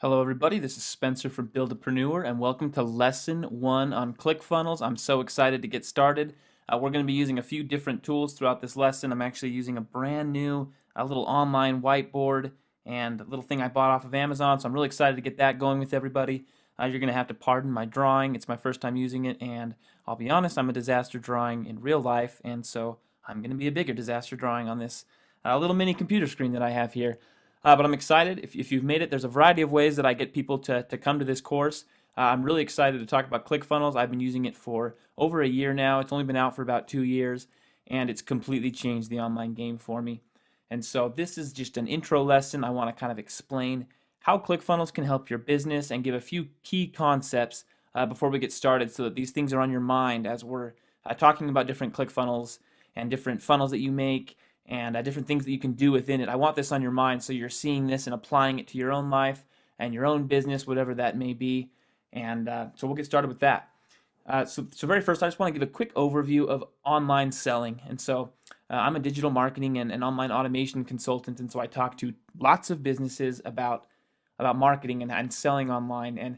Hello, everybody. This is Spencer from Buildapreneur, and welcome to Lesson 1 on ClickFunnels. I'm so excited to get started. We're going to be using a few different tools throughout this lesson. I'm actually using a brand new little online whiteboard and a little thing I bought off of Amazon, so I'm really excited to get that going with everybody. You're going to have to pardon my drawing. It's my first time using it, and I'll be honest, I'm a disaster drawing in real life, and so I'm going to be a bigger disaster drawing on this little mini computer screen that I have here. But I'm excited. If you've made it, there's a variety of ways that I get people to come to this course. I'm really excited to talk about ClickFunnels. I've been using it for over a year now. It's only been out for about 2 years, and it's completely changed the online game for me. And so this is just an intro lesson. I want to kind of explain how ClickFunnels can help your business and give a few key concepts before we get started so that these things are on your mind as we're talking about different ClickFunnels and different funnels that you make and different things that you can do within it. I want this on your mind so you're seeing this and applying it to your own life and your own business, whatever that may be. And so we'll get started with that. So very first, I just want to give a quick overview of online selling. And so I'm a digital marketing and online automation consultant, and so I talk to lots of businesses about marketing and selling online. And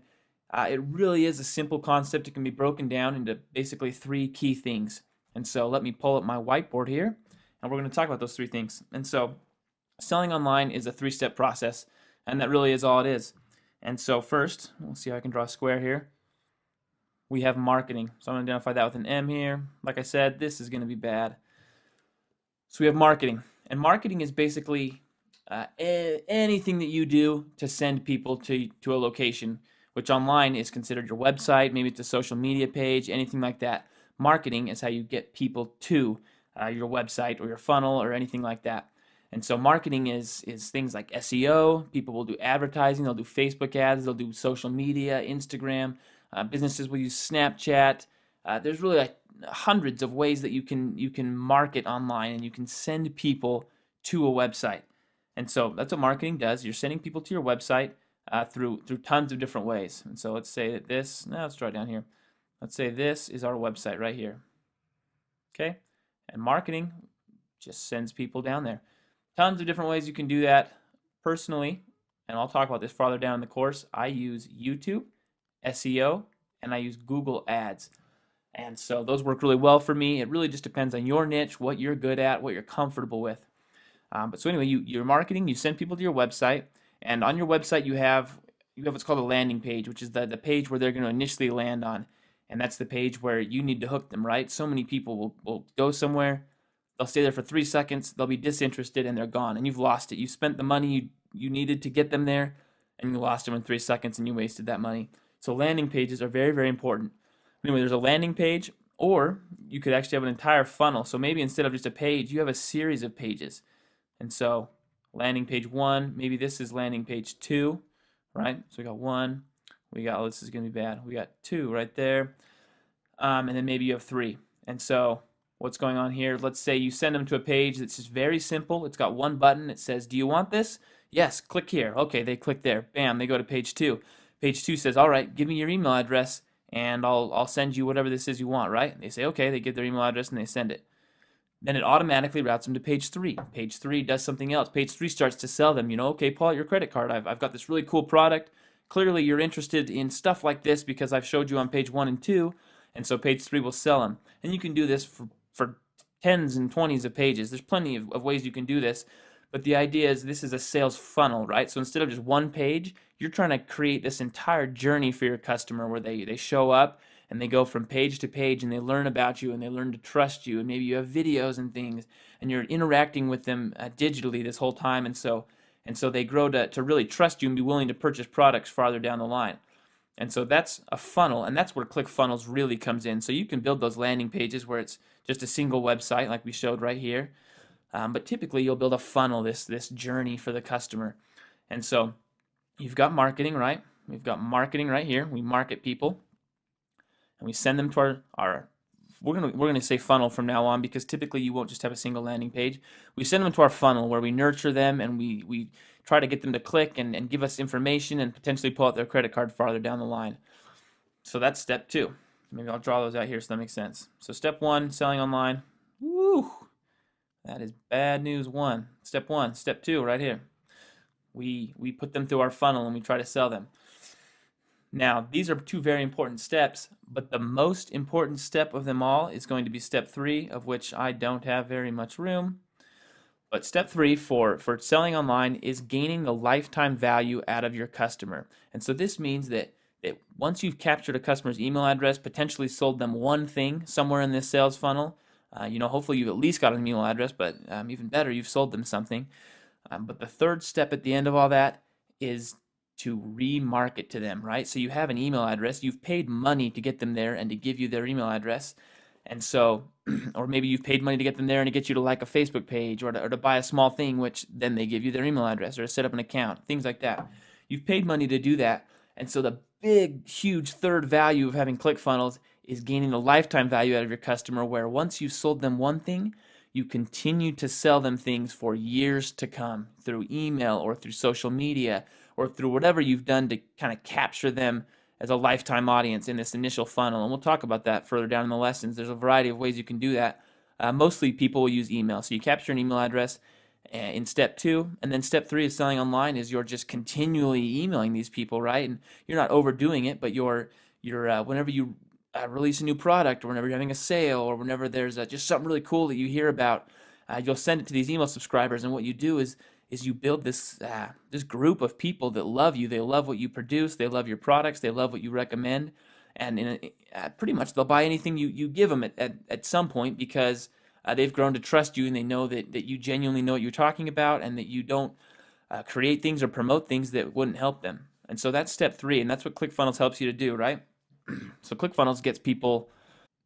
it really is a simple concept. It can be broken down into basically 3 key things. And so let me pull up my whiteboard here, and we're going to talk about those 3 things. And so selling online is a 3-step process, and that really is all it is. And so first, we'll see how I can draw a square here. We have marketing. So I'm going to identify that with an M here. Like I said, this is going to be bad. So we have marketing. And marketing is basically anything that you do to send people to a location, which online is considered your website, maybe it's a social media page, anything like that. Marketing is how you get people to your website or your funnel or anything like that. And so marketing is things like SEO. People will do advertising. They'll do Facebook ads. They'll do social media, Instagram. Businesses will use Snapchat. There's really like hundreds of ways that you can market online, and you can send people to a website. And so that's what marketing does. You're sending people to your website through tons of different ways. And so let's say that let's draw it down here. Let's say this is our website right here. Okay? And marketing just sends people down there. Tons of different ways you can do that. Personally, and I'll talk about this farther down in the course, I use YouTube, SEO, and I use Google Ads. And so those work really well for me. It really just depends on your niche, what you're good at, what you're comfortable with. But so anyway, you're marketing, you send people to your website, and on your website you have what's called a landing page, which is the page where they're going to initially land on. And that's the page where you need to hook them, right? So many people will go somewhere, they'll stay there for 3 seconds, they'll be disinterested, and they're gone. And you've lost it. You spent the money you needed to get them there, and you lost them in 3 seconds, and you wasted that money. So landing pages are very, very important. Anyway, there's a landing page, or you could actually have an entire funnel. So maybe instead of just a page, you have a series of pages. And so landing page 1, maybe this is landing page 2, right? So we got 1. This is going to be bad. We got 2 right there. And then maybe you have 3. And so what's going on here? Let's say you send them to a page that's just very simple. It's got one button. It says, do you want this? Yes, click here. Okay, they click there. Bam, they go to page 2. Page 2 says, all right, give me your email address, and I'll send you whatever this is you want, right? And they say, okay, they give their email address, and they send it. Then it automatically routes them to page 3. Page 3 does something else. Page 3 starts to sell them, okay, pull out your credit card. I've got this really cool product. Clearly, you're interested in stuff like this because I've showed you on page 1 and 2, and so page 3 will sell them. And you can do this for tens and 20s of pages. There's plenty of ways you can do this, but the idea is this is a sales funnel, right? So instead of just one page, you're trying to create this entire journey for your customer where they show up and they go from page to page and they learn about you and they learn to trust you, and maybe you have videos and things and you're interacting with them digitally this whole time, and so they grow to really trust you and be willing to purchase products farther down the line. And so that's a funnel, and that's where ClickFunnels really comes in. So you can build those landing pages where it's just a single website like we showed right here. But typically you'll build a funnel, this journey for the customer. And so you've got marketing, right? We've got marketing right here. We market people, and we send them to our we're gonna say funnel from now on, because typically you won't just have a single landing page. We send them to our funnel where we nurture them, and we try to get them to click and give us information and potentially pull out their credit card farther down the line. So that's step 2. Maybe I'll draw those out here so that makes sense. So step 1, selling online. Woo! That is bad news 1. Step 1. Step 2, right here. we put them through our funnel and we try to sell them. Now, these are two very important steps, but the most important step of them all is going to be step 3, of which I don't have very much room. But step 3 for selling online is gaining the lifetime value out of your customer. And so this means that once you've captured a customer's email address, potentially sold them one thing somewhere in this sales funnel, hopefully you've at least got an email address, but even better, you've sold them something. But the third step at the end of all that is to remarket to them, right? So you have an email address, you've paid money to get them there and to give you their email address. And so, or maybe you've paid money to get them there and to get you to like a Facebook page or to buy a small thing, which then they give you their email address or to set up an account, things like that. You've paid money to do that. And so the big, huge third value of having ClickFunnels is gaining the lifetime value out of your customer, where once you've sold them one thing, you continue to sell them things for years to come through email or through social media or through whatever you've done to kind of capture them as a lifetime audience in this initial funnel. And we'll talk about that further down in the lessons. There's a variety of ways you can do that. Mostly people will use email. So you capture an email address in step 2, and then step 3 of selling online is you're just continually emailing these people, right? And you're not overdoing it, but you're whenever you release a new product, or whenever you're having a sale, or whenever there's just something really cool that you hear about, you'll send it to these email subscribers. And what you do is you build this group of people that love you. They love what you produce. They love your products. They love what you recommend. And pretty much they'll buy anything you give them at some point, because they've grown to trust you, and they know that you genuinely know what you're talking about, and that you don't create things or promote things that wouldn't help them. And so that's step 3, and that's what ClickFunnels helps you to do, right? So ClickFunnels gets people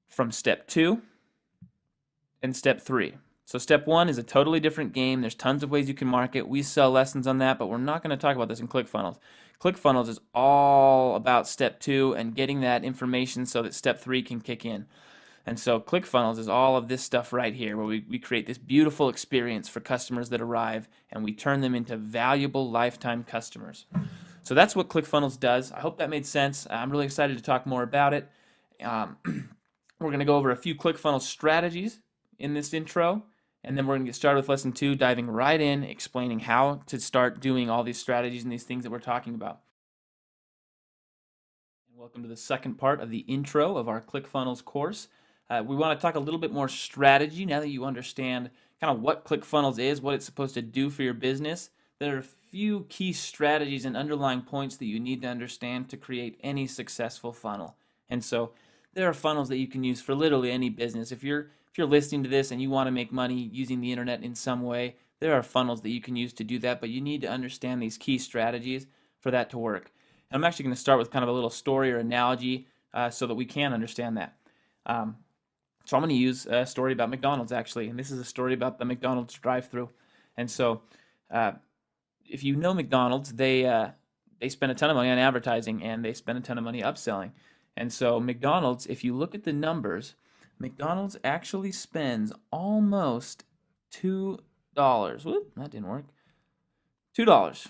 from step 2 and step 3. So step 1 is a totally different game. There's tons of ways you can market. We sell lessons on that, but we're not going to talk about this in ClickFunnels. ClickFunnels is all about step 2 and getting that information so that step 3 can kick in. And so ClickFunnels is all of this stuff right here, where we create this beautiful experience for customers that arrive, and we turn them into valuable lifetime customers. So that's what ClickFunnels does. I hope that made sense. I'm really excited to talk more about it. We're going to go over a few ClickFunnels strategies in this intro, and then we're going to get started with lesson 2, diving right in, explaining how to start doing all these strategies and these things that we're talking about. And welcome to the second part of the intro of our ClickFunnels course. We want to talk a little bit more strategy now that you understand kind of what ClickFunnels is, what it's supposed to do for your business. There are a few key strategies and underlying points that you need to understand to create any successful funnel. And so there are funnels that you can use for literally any business. If you're listening to this and you want to make money using the internet in some way, there are funnels that you can use to do that, but you need to understand these key strategies for that to work. And I'm actually going to start with kind of a little story or analogy so that we can understand that. So I'm going to use a story about McDonald's, actually, and this is a story about the McDonald's drive-thru. And so if you know McDonald's, they spend a ton of money on advertising, and they spend a ton of money upselling. And so McDonald's, if you look at the numbers, McDonald's actually spends almost $2. Whoop, that didn't work. $2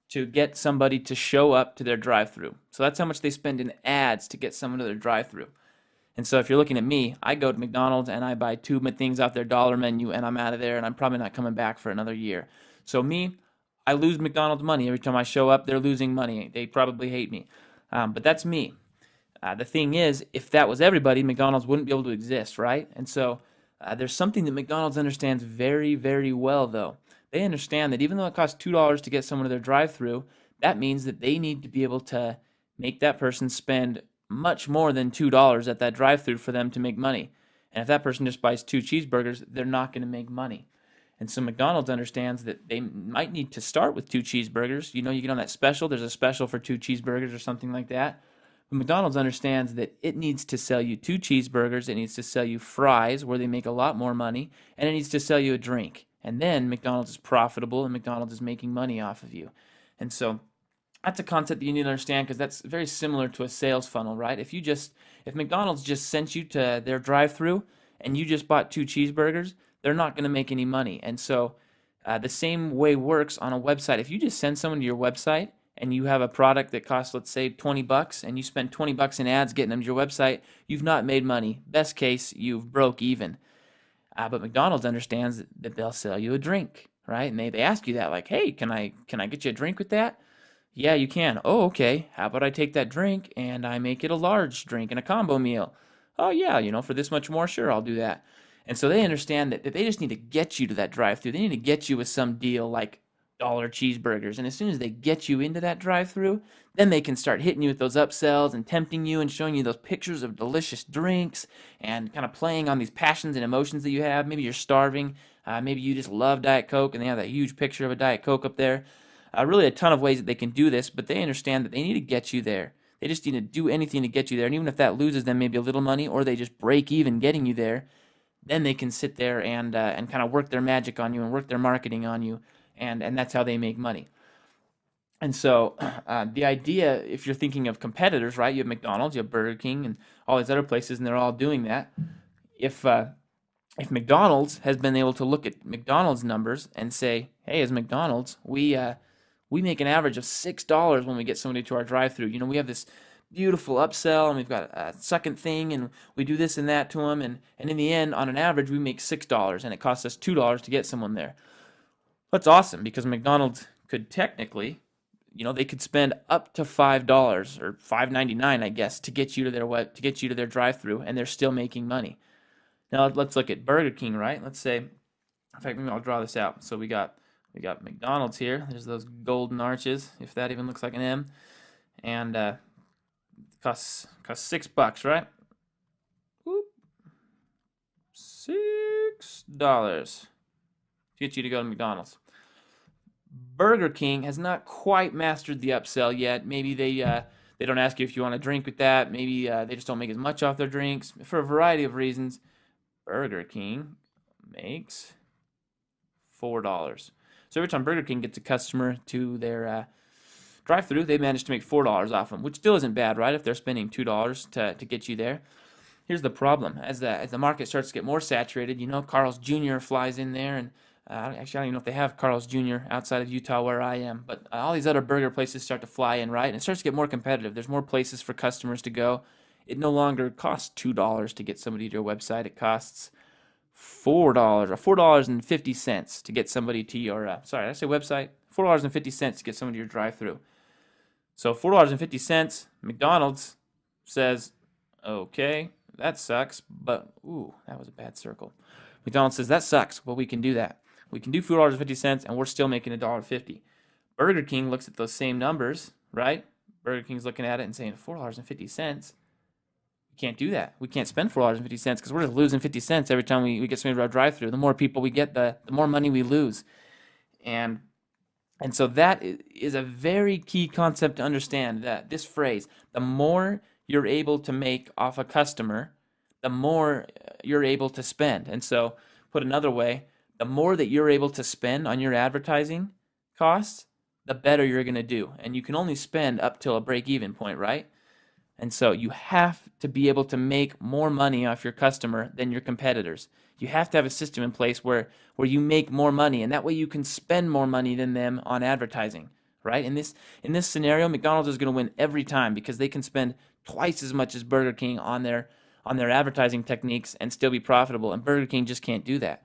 to get somebody to show up to their drive-thru. So that's how much they spend in ads to get someone to their drive-thru. And so if you're looking at me, I go to McDonald's and I buy 2 things off their dollar menu, and I'm out of there, and I'm probably not coming back for another year. So me, I lose McDonald's money. Every time I show up, they're losing money. They probably hate me. But that's me. The thing is, if that was everybody, McDonald's wouldn't be able to exist, right? And so there's something that McDonald's understands very, very well, though. They understand that even though it costs $2 to get someone to their drive-thru, that means that they need to be able to make that person spend much more than $2 at that drive-thru for them to make money. And if that person just buys 2 cheeseburgers, they're not going to make money. And so McDonald's understands that they might need to start with 2 cheeseburgers. You know, you get on that special, there's a special for 2 cheeseburgers or something like that. But McDonald's understands that it needs to sell you 2 cheeseburgers, it needs to sell you fries where they make a lot more money, and it needs to sell you a drink. And then McDonald's is profitable, and McDonald's is making money off of you. And so that's a concept that you need to understand, because that's very similar to a sales funnel, right? If McDonald's just sent you to their drive-thru and you just bought 2 cheeseburgers, they're not going to make any money. And so the same way works on a website. If you just send someone to your website and you have a product that costs, let's say, $20, and you spend $20 in ads getting them to your website, you've not made money. Best case, you've broke even. But McDonald's understands that they'll sell you a drink, right? And they ask you that, like, hey, can I get you a drink with that? Yeah, you can. Oh, okay. How about I take that drink and I make it a large drink and a combo meal? Oh, yeah, for this much more, sure, I'll do that. And so they understand that they just need to get you to that drive-through. They need to get you with some deal like dollar cheeseburgers. And as soon as they get you into that drive-through, then they can start hitting you with those upsells and tempting you and showing you those pictures of delicious drinks and kind of playing on these passions and emotions that you have. Maybe you're starving. Maybe you just love Diet Coke and they have that huge picture of a Diet Coke up there. Really a ton of ways that they can do this, but they understand that they need to get you there. They just need to do anything to get you there. And even if that loses them maybe a little money or they just break even getting you there, then they can sit there and kind of work their magic on you and work their marketing on you. And that's how they make money. And so the idea, if you're thinking of competitors, right, you have McDonald's, you have Burger King, and all these other places, and they're all doing that. If McDonald's has been able to look at McDonald's numbers and say, hey, as McDonald's, we make an average of $6 when we get somebody to our drive-through. We have this beautiful upsell, and we've got a second thing, and we do this and that to them, and in the end, on an average, we make $6, and it costs us $2 to get someone there. That's awesome, because McDonald's could technically, they could spend up to $5 or $5.99, I guess, to get you to their drive-through, and they're still making money. Now let's look at Burger King, right? Let's say, in fact, maybe I'll draw this out. So we got McDonald's here. There's those golden arches, if that even looks like an M, and costs $6, right? Whoop. $6 to get you to go to McDonald's. Burger King has not quite mastered the upsell yet. Maybe they don't ask you if you want a drink with that. Maybe they just don't make as much off their drinks for a variety of reasons. Burger King makes $4. So every time Burger King gets a customer to their drive-through, they manage to make $4 off them, which still isn't bad, right? If they're spending $2 to get you there. Here's the problem: as the market starts to get more saturated, Carl's Jr. flies in there, and actually I don't even know if they have Carl's Jr. outside of Utah where I am, but all these other burger places start to fly in, right? And it starts to get more competitive. There's more places for customers to go. It no longer costs $2 to get somebody to your website. It costs $4 or $4.50 to get somebody to your sorry, did I say website? $4.50 to get somebody to your drive-through. So $4.50, McDonald's says, okay, that sucks, but ooh, that was a bad circle. McDonald's says that sucks. Well, we can do that. We can do $4.50 and we're still making $1.50. Burger King looks at those same numbers, right? Burger King's looking at it and saying $4.50. Can't do that. We can't spend $4.50 because we're just losing 50 cents every time we get somebody to our drive-through. The more people we get, the more money we lose. And so that is a very key concept to understand, that this phrase, the more you're able to make off a customer, the more you're able to spend. And so put another way, the more that you're able to spend on your advertising costs, the better you're going to do. And you can only spend up till a break-even point, right? And so you have to be able to make more money off your customer than your competitors. You have to have a system in place where you make more money, and that way you can spend more money than them on advertising, right? In this scenario, McDonald's is going to win every time because they can spend twice as much as Burger King on their advertising techniques and still be profitable, and Burger King just can't do that.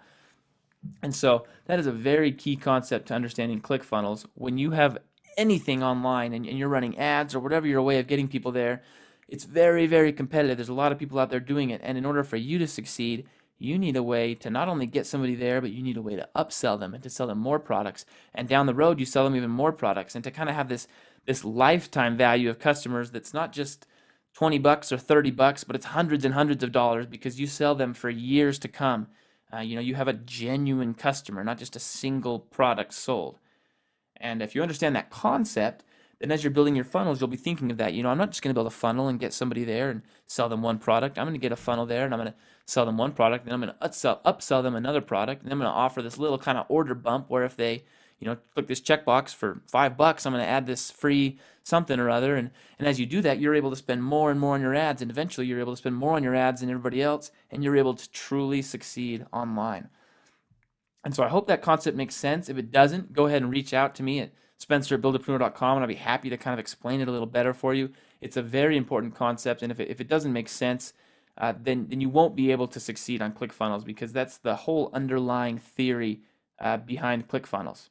And so that is a very key concept to understanding ClickFunnels. When you have anything online and you're running ads or whatever your way of getting people there, it's very, very competitive. There's a lot of people out there doing it. And in order for you to succeed, you need a way to not only get somebody there, but you need a way to upsell them and to sell them more products. And down the road, you sell them even more products, and to kind of have this lifetime value of customers that's not just $20 or $30, but it's hundreds and hundreds of dollars because you sell them for years to come. You have a genuine customer, not just a single product sold. And if you understand that concept, then as you're building your funnels, you'll be thinking of that. I'm not just going to build a funnel and get somebody there and sell them one product. I'm going to get a funnel there and I'm going to sell them one product, then I'm going to upsell them another product, and then I'm going to offer this little kind of order bump where if they click this checkbox for $5, I'm going to add this free something or other. And as you do that, you're able to spend more and more on your ads, and eventually you're able to spend more on your ads than everybody else, and you're able to truly succeed online. And so I hope that concept makes sense. If it doesn't, go ahead and reach out to me at spencer@buildapreneur.com, and I'll be happy to kind of explain it a little better for you. It's a very important concept, and if it doesn't make sense, then you won't be able to succeed on ClickFunnels, because that's the whole underlying theory behind ClickFunnels.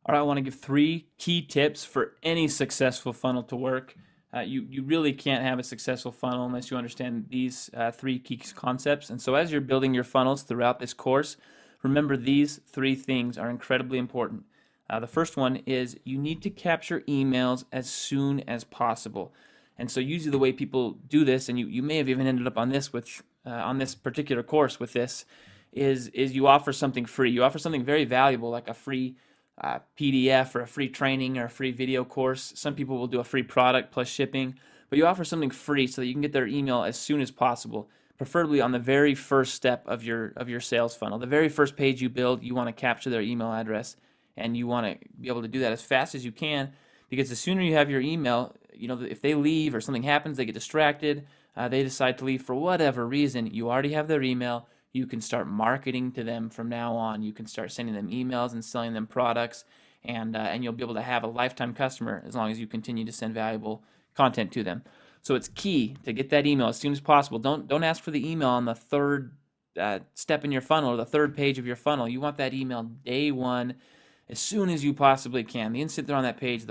All right, I want to give 3 key tips for any successful funnel to work. You really can't have a successful funnel unless you understand these 3 key concepts. And so as you're building your funnels throughout this course, remember these 3 things are incredibly important. The first one is you need to capture emails as soon as possible. And so usually the way people do this, and you may have even ended up on this on this particular course with this, is you offer something free. You offer something very valuable, like a free PDF or a free training or a free video course. Some people will do a free product plus shipping, but you offer something free so that you can get their email as soon as possible, preferably on the very first step of your sales funnel. The very first page you build, you want to capture their email address, and you want to be able to do that as fast as you can, because the sooner you have your email, if they leave or something happens, they get distracted, they decide to leave for whatever reason, you already have their email. You can start marketing to them from now on. You can start sending them emails and selling them products, and you'll be able to have a lifetime customer as long as you continue to send valuable content to them. So it's key to get that email as soon as possible. Don't ask for the email on the third step in your funnel or the third page of your funnel. You want that email day one, as soon as you possibly can. The instant they're on that page,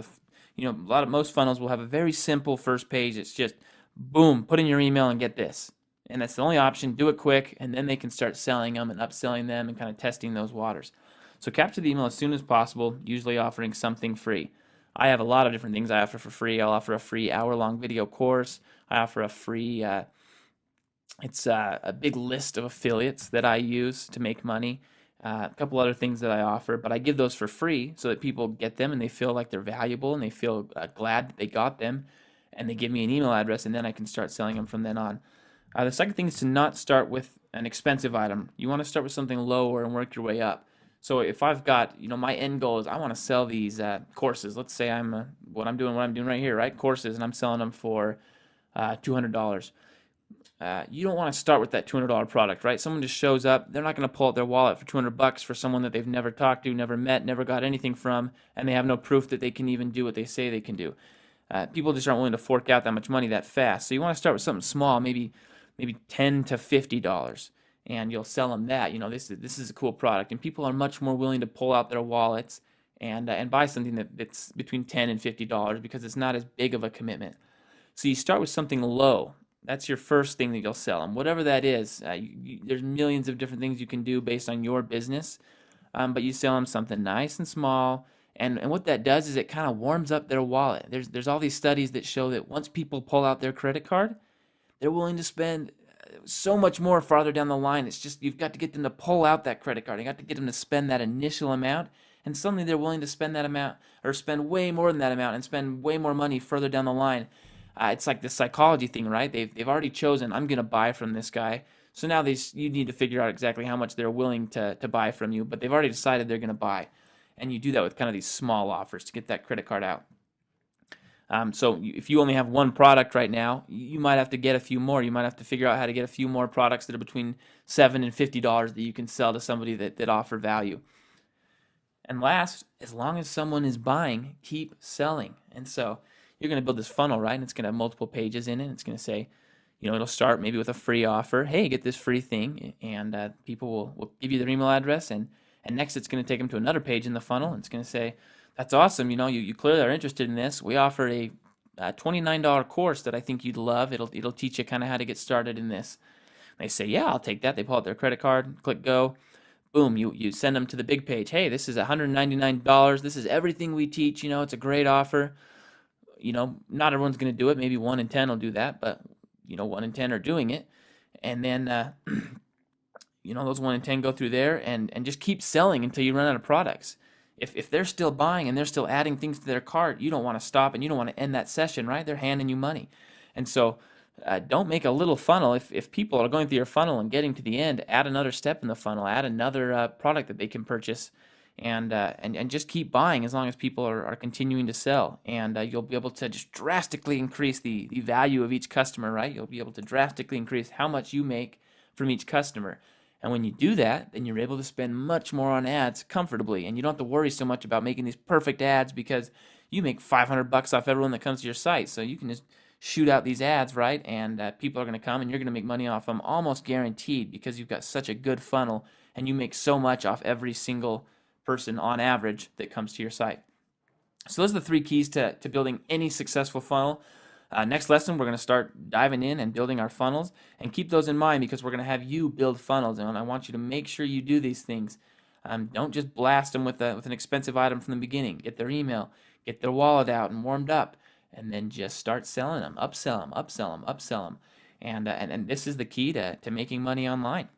most funnels will have a very simple first page. It's just boom, put in your email and get this. And that's the only option. Do it quick, and then they can start selling them and upselling them and kind of testing those waters. So capture the email as soon as possible, usually offering something free. I have a lot of different things I offer for free. I'll offer a free hour-long video course. I offer a free, it's a big list of affiliates that I use to make money. A couple other things that I offer, but I give those for free so that people get them and they feel like they're valuable and they feel glad that they got them, and they give me an email address, and then I can start selling them from then on. The second thing is to not start with an expensive item. You want to start with something lower and work your way up. So if I've got, my end goal is I want to sell these courses. Let's say what I'm doing right here, right? Courses, and I'm selling them for $200. You don't want to start with that $200 product, right? Someone just shows up. They're not going to pull out their wallet for $200 for someone that they've never talked to, never met, never got anything from, and they have no proof that they can even do what they say they can do. People just aren't willing to fork out that much money that fast. So you want to start with something small, maybe $10 to $50, and you'll sell them that. This is a cool product, and people are much more willing to pull out their wallets and buy something that's between $10 and $50 because it's not as big of a commitment. So you start with something low. That's your first thing that you'll sell them, whatever that is. There's millions of different things you can do based on your business, but you sell them something nice and small. And what that does is it kind of warms up their wallet. There's all these studies that show that once people pull out their credit card, they're willing to spend so much more farther down the line. It's just you've got to get them to pull out that credit card. You got to get them to spend that initial amount, and suddenly they're willing to spend that amount or spend way more than that amount and spend way more money further down the line. It's like the psychology thing, right? They've already chosen, I'm going to buy from this guy. So now you need to figure out exactly how much they're willing to buy from you, but they've already decided they're going to buy. And you do that with kind of these small offers to get that credit card out. So if you only have one product right now, you might have to get a few more. You might have to figure out how to get a few more products that are between $7 and $50 that you can sell to somebody that offer value. And last, as long as someone is buying, keep selling. And so you're going to build this funnel, right? And it's going to have multiple pages in it. It's going to say, it'll start maybe with a free offer. Hey, get this free thing. And people will give you their email address. And next it's going to take them to another page in the funnel. And it's going to say, that's awesome. You clearly are interested in this. We offer a $29 course that I think you'd love. It'll teach you kind of how to get started in this. And they say, yeah, I'll take that. They pull out their credit card, click go. Boom, you send them to the big page. Hey, this is $199. This is everything we teach. It's a great offer. Not everyone's going to do it. Maybe 1 in 10 will do that, but 1 in 10 are doing it. And then those 1 in 10 go through there and just keep selling until you run out of products. If they're still buying and they're still adding things to their cart, you don't want to stop and you don't want to end that session, right? They're handing you money. And so don't make a little funnel. If people are going through your funnel and getting to the end, add another step in the funnel, add another product that they can purchase, and just keep buying as long as people are continuing to sell. And you'll be able to just drastically increase the value of each customer, right? You'll be able to drastically increase how much you make from each customer. And when you do that, then you're able to spend much more on ads comfortably, and you don't have to worry so much about making these perfect ads because you make $500 off everyone that comes to your site. So you can just shoot out these ads, right? And people are going to come, and you're going to make money off them almost guaranteed because you've got such a good funnel and you make so much off every single person on average that comes to your site. So those are the 3 keys to building any successful funnel. Next lesson, we're going to start diving in and building our funnels, and keep those in mind because we're going to have you build funnels, and I want you to make sure you do these things. Don't just blast them with an expensive item from the beginning. Get their email, get their wallet out and warmed up, and then just start selling them, upsell them, upsell them, upsell them. And this is the key to making money online.